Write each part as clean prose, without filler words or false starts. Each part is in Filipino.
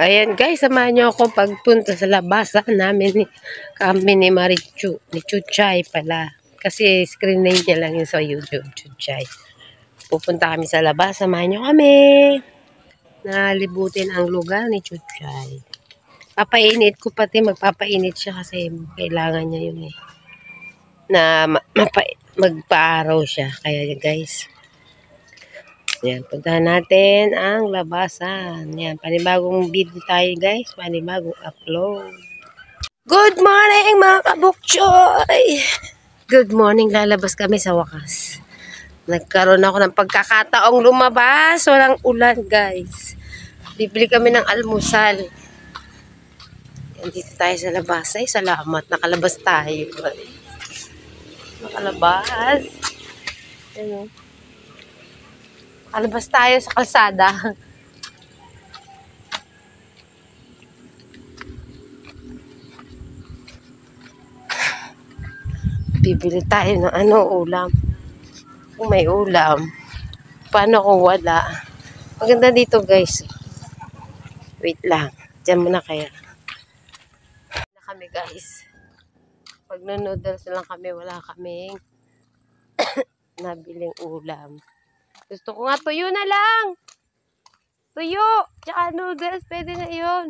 Ayan guys, samahan nyo ako pagpunta sa labasan namin kami ni Marichu, ni Chuchay pala. Kasi screen name niya lang yun sa YouTube, Chuchay. Pupunta kami sa labas, samahan nyo kami. Nalibutin ang lugar ni Chuchay. Papainit ko pati, magpapainit siya kasi kailangan niya yun eh. Na magpa-araw siya. Kaya guys, yan, puntahan natin ang labasan. Yan, panibagong video tayo guys. Panibagong upload. Good morning mga kabukchoy! Good morning, lalabas kami sa wakas. Nagkaroon ako ng pagkakataong lumabas. Walang ulan guys. Bibili kami ng almusal. Yan, dito tayo sa labas. Ay, salamat. Nakalabas tayo. Nakalabas. Ano? Alabas tayo sa kalsada. Bibili tayo ng ulam. Kung may ulam. Paano kung wala? Maganda dito guys. Wait lang. Diyan muna kaya. Na kami guys. Pag noodles lang kami, wala kaming nabiling ulam. Gusto ko nga tuyo na lang. Tuyo. Tsaka noodles. Pwede na yun.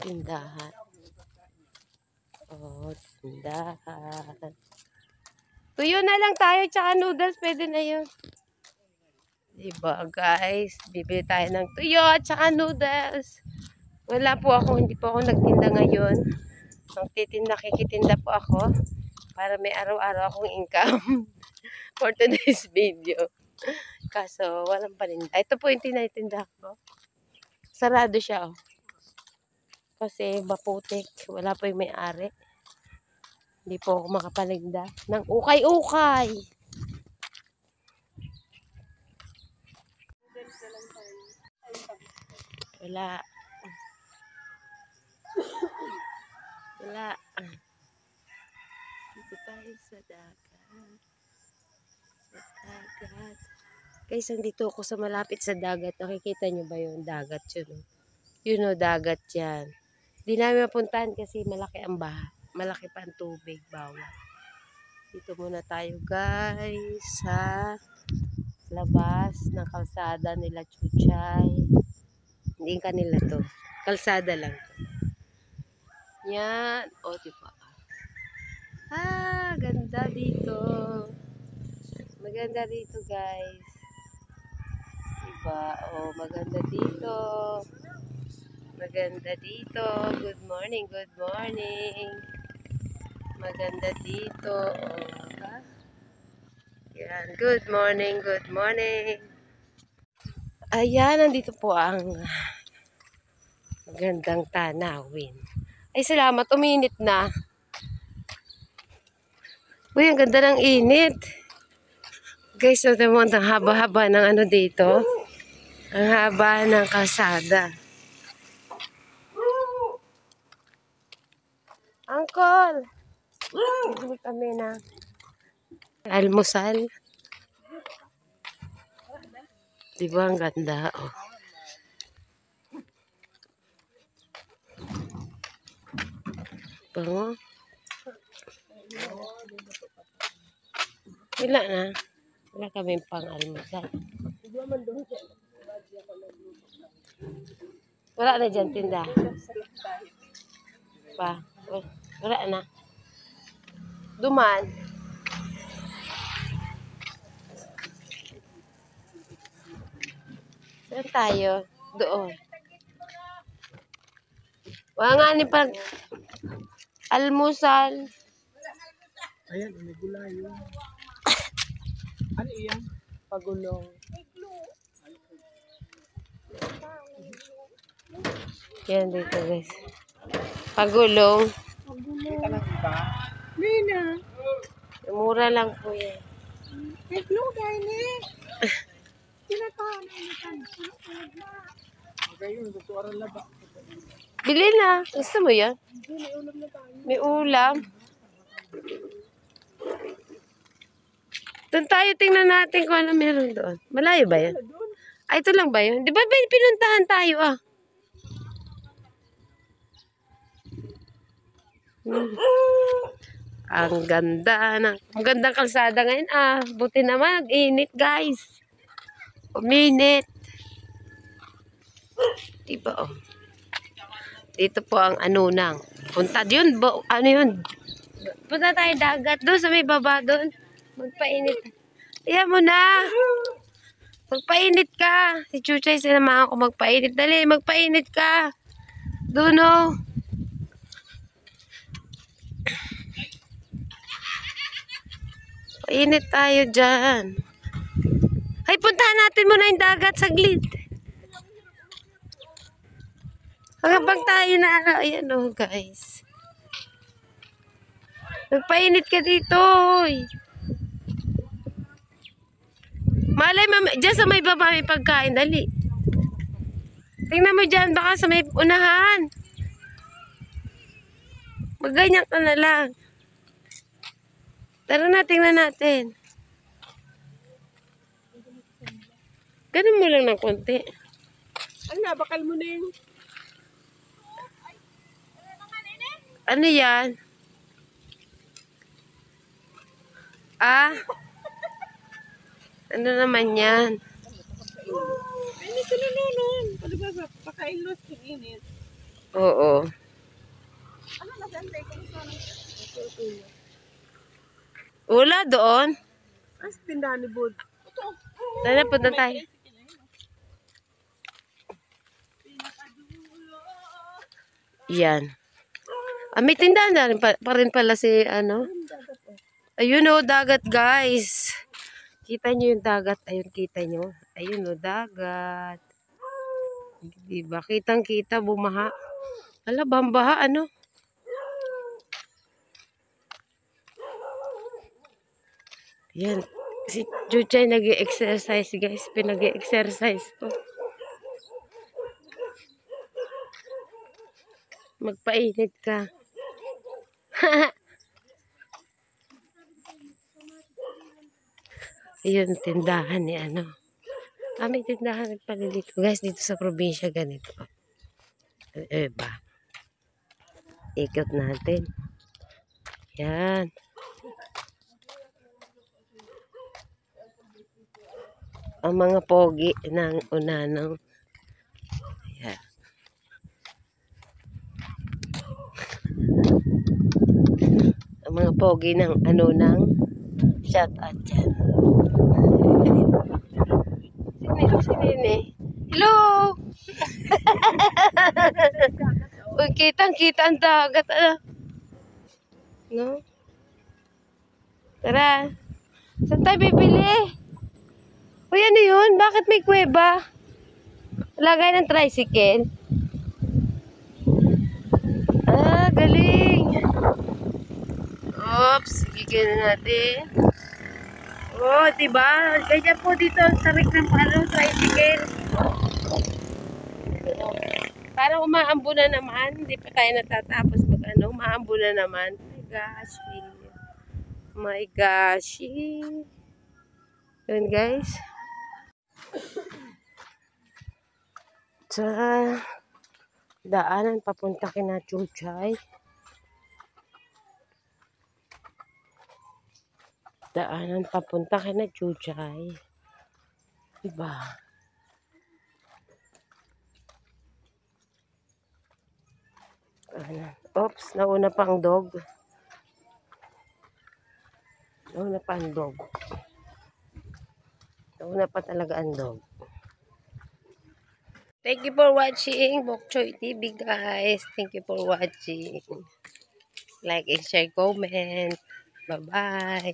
Tindahan. Oh, tindahan. Tuyo na lang tayo. Tsaka noodles. Pwede na yun. Diba guys? Bibili tayo ng tuyo. Tsaka noodles. Wala po ako. Hindi po ako nagtinda ngayon. Kikitinda po ako. Para may araw-araw akong income. For today's video. Kaso, walang paninda. Ito po yung tinatinda ko. Sarado siya, oh. Kasi, maputik. Wala po yung may-ari. Hindi po ako makapaninda. Ng ukay-ukay. Wala. Wala. Dito tayo sa dagat. Dagat. Guys, andito ako sa malapit sa dagat. Nakikita nyo ba yung dagat yun? Yun o, dagat yan. Di namin mapuntahan kasi malaki ang baha. Malaki pa ang tubig, bawal. Dito muna tayo guys sa labas ng kalsada nila Chuchay. Hindi kanila to. Kalsada lang to. Yan. O, diba? Ah, ganda dito. Maganda dito guys. Diba? O, maganda dito. Maganda dito. Good morning, good morning. Maganda dito. O, ha? Yan. Good morning, good morning. Ayan, nandito po ang magandang tanawin. Ay, salamat. Uminit na. Uy, ang ganda ng init. Guys, so naman ang haba-haba ng dito. Ang haba ng kalsada. Uncle! Bibili kami na almusal. Diba ang ganda? Oh. Bango. Wala na. Wala kami pang almusal. Wala na dyan tinda. Pa. Wala na. Duman. Saan tayo? Doon. Wala nga ni pag almusal. Ayan, may gulay yun. Ano iyan? Pagulong. Yan dito guys. Pagulong. Kita lang iba? Nina. Mura lang po yan. May glue dahil eh. Tinatahan na ikan. Okay yun, gusto aral laba. Bili na. Gusto mo yan? May ulam na tayo. May ulam. Doon tayo, tingnan natin kung ano meron doon. Malayo ba yun? Doon. Ay, ito lang ba yun? Di ba pinuntahan tayo ah? Hmm. Ang ganda ng, ang gandang kalsada ngayon ah. Buti naman, nag-init guys. Uminit. Diba oh. Dito po ang anunang. Punta yun, ano yun? Punta tayo dagat doon sa may baba doon. Magpainit. Iyan mo na. Magpainit ka. Si Chuchay sinamahan ko magpainit. Dali, magpainit ka. Doon oh. Painit tayo dyan. Ay, puntahan natin muna yung dagat saglit. Habang tayo na ano, ayan oh guys. Magpainit ka dito. Oy. Malay mo, dyan sa may baba may pagkain. Dali. Tingnan mo dyan, baka sa may unahan. Magganyan ka na lang. Tara na, tingnan natin. Ganun mo lang ng konti. Ano, bakal mo na yung... Ano yan? Ah? Ano naman yan? Init na nun. Ano ba, pakain-los yung init. Oo. Ano na ganda kung saan? Wala doon. As tindahan ni Bod. Ito. Tara, punta tayo. Yan. Ah, may tindahan na rin pa rin pala si ano. Ayun o, dagat guys. Kita nyo yung dagat. Ayun, kita nyo. Ayun o, dagat. Diba? Kitang-kita, bumaha. Ala, bambaha, ano? Yan. Si Chuchay nag-i-exercise guys. Pinag-i-exercise ko. Magpainit ka. Ayun, tindahan ni ano. Ah, may tindahan pala dito. Guys, dito sa probinsya ganito. Ba? Ikot natin. Yan. Ang mga pogi ng unanong. Yan. Ang mga pogi ng ano ng shout out dyan. Sini. Hello! Uy, kitang-kita ang dagat. No? Tara. Saan tayo bibili? Uy, ano yun? Bakit may kuweba? Lagay ng tricycle. Ah, galing. Oops, gigil natin. Oh, diba? Ganyan po dito ang tarik ng tricycle. Parang umaambo na naman. Hindi pa tayo natatapos mag-ano. Umaambo na naman. My gosh. My gosh. Yun guys. Sa daanan papunta kina Chuchay. Daanan papunta kina Chuchay. Diba? Oops, nauna pa ang dog. Nauna pa ang dog. Nauna pa talaga ang dog. Thank you for watching Bok Choy TV guys. Thank you for watching. Like and share, comment. Bye-bye.